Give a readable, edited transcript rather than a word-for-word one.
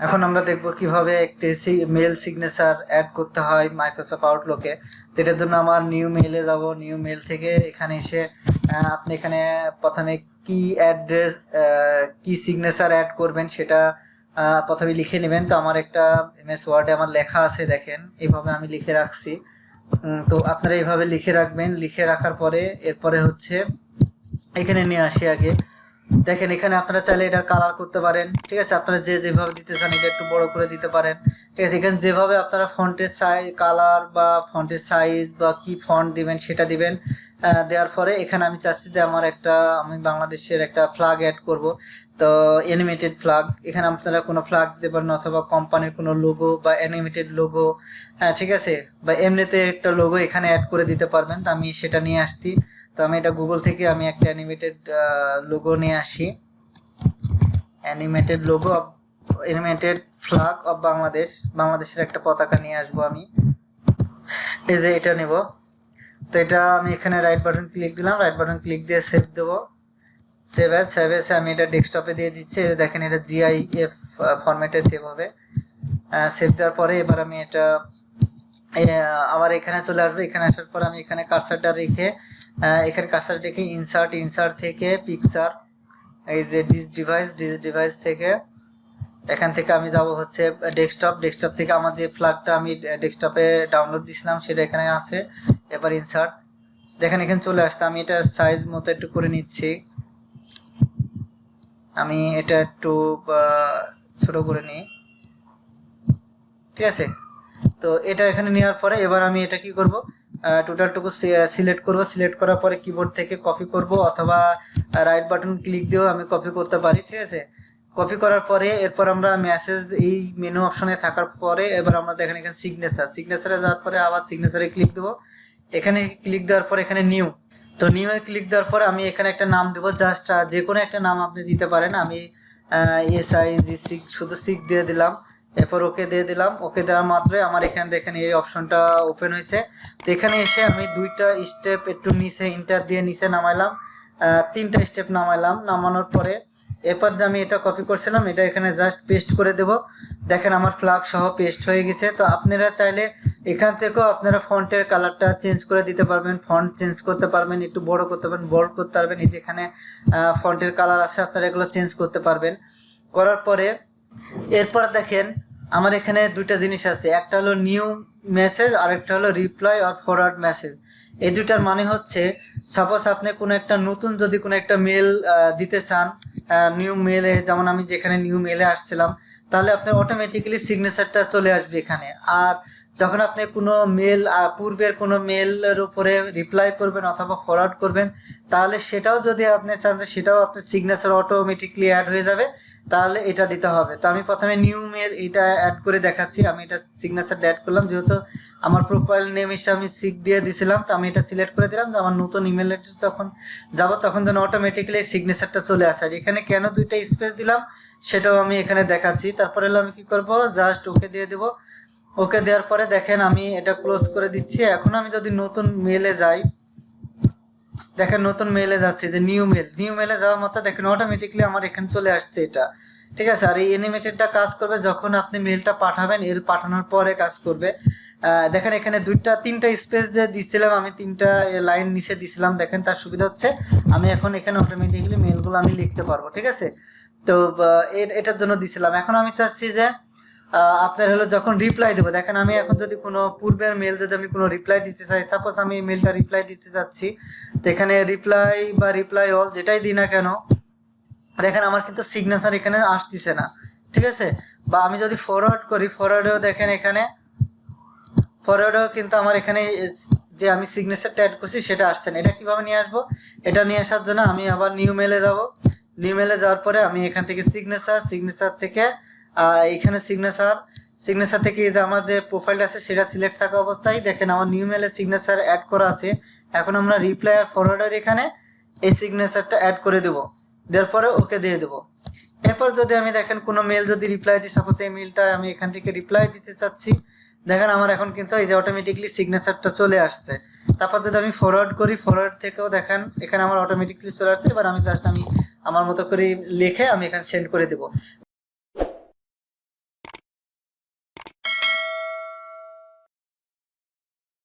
এখন আমরা দেখব কিভাবে একটি মেল সিগনেচার অ্যাড করতে হয় মাইক্রোসফট আউটলুকে। তো এটার জন্য আমার নিউ মেইলে যাব। নিউ মেইল থেকে এখানে এসে আপনি এখানে প্রথমে কি অ্যাড্রেস কি সিগনেচার অ্যাড করবেন সেটা প্রথমে লিখে নেবেন। তো আমার একটা এমএস ওয়ার্ডে আমার লেখা আছে, দেখেন এইভাবে আমি লিখে রাখছি। তো আপনারা এইভাবে লিখে রাখবেন। লিখে রাখার পরে এরপরে হচ্ছে এখানে নিয়ে আসি আগে। দেখেন এখানে আপনারা চাইলে এটা কালার করতে পারেন, ঠিক আছে। আপনারা যে যেভাবে দিতে চান এটা একটু বড় করে দিতে পারেন, ঠিক আছে। এখানে যেভাবে আপনারা ফন্টের সাইজ কালার বা ফন্টের সাইজ বা কি ফন্ট দিবেন সেটা দিবেন। দেওয়ার পরে এখানে আমি চাচ্ছি যে আমি বাংলাদেশের একটা ফ্ল্যাগ অ্যাড করব। তো অ্যানিমেটেড ফ্ল্যাগ, এখানে আপনারা কোনো ফ্ল্যাগ দিতে পারেন অথবা কোম্পানির কোনো লোগো বা অ্যানিমেটেড লোগো, ঠিক আছে, বা এমনিতে একটা লোগো এখানে অ্যাড করে দিতে পারবেন। তো আমি সেটা নিয়ে আসছি। তো আমি এটা গুগল থেকে আমি একটা অ্যানিমেটেড লোগো নিয়ে আসি। অ্যানিমেটেড ফ্ল্যাগ অফ বাংলাদেশের একটা পতাকা নিয়ে আসবো আমি। এই যে এটা নেব। তো এটা আমি এখানে রাইট বাটন ক্লিক দিলাম, রাইট বাটন ক্লিক দিয়ে সেভ দেবো। সেভ এস আমি এটা ডেস্কটপে দিয়ে দিচ্ছি। দেখেন এটা জিআইএফ ফরম্যাটে সেভ হবে। সেভ দেওয়ার পরে এবার আমি এটা আবার এখানে চলে আসবে। এখানে আসার পর আমি এখানে কার্সারটা রেখে এখানে কার্সার রেখে ইনসার্ট থেকে পিকচার, এই যে ডিভাইস থেকে এখান থেকে আমি যাব হচ্ছে ডেস্কটপ থেকে আমার যে ফ্ল্যাগটা আমি ডেস্কটপে ডাউনলোড দিছিলাম সেটা এখানে আছে। এবার ইনসার্ট, দেখেন এখানে চলে আসছে। আমি এটা সাইজ মতো একটু করে নিচ্ছি। আমি এটা একটু ছোট করে নিই, ঠিক আছে। তো এটা এখানে নেওয়ার পরে এবার আমি এটা কি করব, টোটালটুকু সিলেক্ট করব। সিলেক্ট করার পরে কিবোর্ড থেকে কপি করব অথবা রাইট বাটন ক্লিক দিয়েও আমি কপি করতে পারি, ঠিক আছে। কপি করার পরে এরপর আমরা মেসেজ এই মেনু অপশনে থাকার পরে এবার আমরা দেখেন এখানে সিগনেচারে যাওয়ার পরে আবার সিগনেচারে ক্লিক দেব। এখানে ক্লিক দেওয়ার পরে এখানে নিউ, তো নিউ এ ক্লিক দেওয়ার পরে আমি এখানে একটা নাম দেবো। জাস্ট যে কোনো একটা নাম আপনি দিতে পারেন। আমি SIG শুধু সিক দিয়ে দিলাম। এরপর ওকে দিয়ে দিলাম। ওকে দেওয়ার মাত্রই আমার এখানে দেখেন এই অপশনটা ওপেন হয়েছে। তো এখানে এসে আমি দুইটা স্টেপ একটু নিচে ইন্টার দিয়ে নিচে নামাইলাম, তিনটা স্টেপ নামাইলাম। নামানোর পরে এরপর যে আমি এটা কপি করছিলাম এটা এখানে জাস্ট পেস্ট করে দেব। দেখেন আমার ফ্ল্যাগ সহ পেস্ট হয়ে গেছে। তো আপনারা চাইলে এখান থেকেও আপনারা ফন্টের কালারটা চেঞ্জ করে দিতে পারবেন, ফন্ট চেঞ্জ করতে পারবেন, একটু বড় করতে পারবেন, বোল্ড করতে পারবেন। এই যে এখানে ফন্টের কালার আছে, আপনারা এগুলো চেঞ্জ করতে পারবেন। করার পরে এরপর দেখেন আমার এখানে দুইটা জিনিস আছে, একটা হলো নিউ মেসেজ আর একটা হলো রিপ্লাই অর ফরওয়ার্ড মেসেজ। এই দুইটার মানে হচ্ছে সাপোজ আপনি কোনো একটা নতুন যদি কোনো একটা মেল দিতে চান, নিউ মেলে, যেমন আমি যেখানে নিউ মেলে আসছিলাম, তাহলে আপনার অটোমেটিক্যালি সিগনেচারটা চলে আসবে এখানে। আর যখন আপনি কোনো মেল পূর্বের কোনো মেলের উপরে রিপ্লাই করবেন অথবা ফরওয়ার্ড করবেন, তাহলে সেটাও যদি আপনি চান যে সেটাও আপনার সিগনেচার অটোমেটিকলি অ্যাড হয়ে যাবে, তাহলে এটা দিতে হবে। তো আমি প্রথমে নিউ মেল এটা অ্যাড করে দেখাচ্ছি। আমি এটা সিগনেচারটা অ্যাড করলাম, যেহেতু আমার প্রোফাইল নেম হিসেবে আমি সিক দিয়ে দিয়েছিলাম। তো আমি এটা সিলেক্ট করে দিলাম যে আমার নতুন ইমেল অ্যাড্রেস যখন যাব তখন যেন অটোমেটিক্যালি সিগনেচারটা চলে আসে। আর এখানে কেন দুইটা স্পেস দিলাম সেটাও আমি এখানে দেখাচ্ছি। তারপরে হলো আমি কি করব, জাস্ট ওকে দিয়ে দেব। ওকে দেওয়ার পরে দেখেন আমি এটা ক্লোজ করে দিচ্ছি। এখন আমি যদি নতুন মেলে যাই, দেখেন নতুন মেলে যাচ্ছে যে নিউ মেলে যাওয়ার মতো দেখেন অটোমেটিকলি আমার এখানে চলে আসছে এটা, ঠিক আছে। আর এই অ্যানিমেটেডটা কাজ করবে যখন আপনি মেলটা পাঠাবেন, এর পাঠানোর পরে কাজ করবে। দেখেন এখানে তিনটা স্পেস যে দিছিলাম, আমি তিনটা লাইন নিচে দিছিলাম। দেখেন তার সুবিধা হচ্ছে আমি এখন এখানে অটোমেটিক্যালি মেলগুলো আমি লিখতে পারবো, ঠিক আছে। তো এটার জন্য দিছিলাম। এখন আমি চাচ্ছি যে আপনার হলো যখন রিপ্লাই দেবো, দেখেন আমি এখন যদি কোনো পূর্বের মেল যদি আমি কোনো রিপ্লাই দিতে চাই, সাপোজ আমি এই মেলটা রিপ্লাই দিতে চাচ্ছি, তো এখানে রিপ্লাই বা রিপ্লাই অল যেটাই দিই না কেন, দেখেন আমার কিন্তু সিগনেচার এখানে আসতেছে না, ঠিক আছে। বা আমি যদি ফরওয়ার্ড করি, ফরওয়ার্ডেও দেখেন এখানে ফরওয়ার্ডেও কিন্তু আমার এখানে যে আমি সিগনেচারটা অ্যাড করছি সেটা আসছে না। এটা কিভাবে নিয়ে আসবো, এটা নিয়ে আসার জন্য আমি আবার নিউ মেলে যাব। নিউ মেলে যাওয়ার পরে আমি এখান থেকে সিগনেচার থেকে এখানে সিগনেচার থেকে যে আমার যে প্রোফাইলটা আছে সেটা সিলেক্ট থাকা অবস্থায় দেখেন আমার নিউ মেলে সিগনেচার অ্যাড করা আছে। এখন আমরা রিপ্লাই আর ফরওয়ার্ডের এখানে এই সিগনেচারটা অ্যাড করে দেবো। দেওয়ার পরে ওকে দিয়ে দেবো। এরপর যদি আমি দেখেন কোনো মেল যদি রিপ্লাই দিই, সাপোজ এই মেলটা আমি এখান থেকে রিপ্লাই দিতে চাচ্ছি, দেখেন আমার এখন কিন্তু এই যে অটোমেটিকলি সিগনেচারটা চলে আসছে। তারপর যদি আমি ফরওয়ার্ড করি, ফরওয়ার্ড থেকেও দেখেন এখানে আমার অটোমেটিকলি চলে আসছে। এবার আমি জাস্ট আমি আমার মতো করে লিখে আমি এখানে সেন্ড করে দেবো।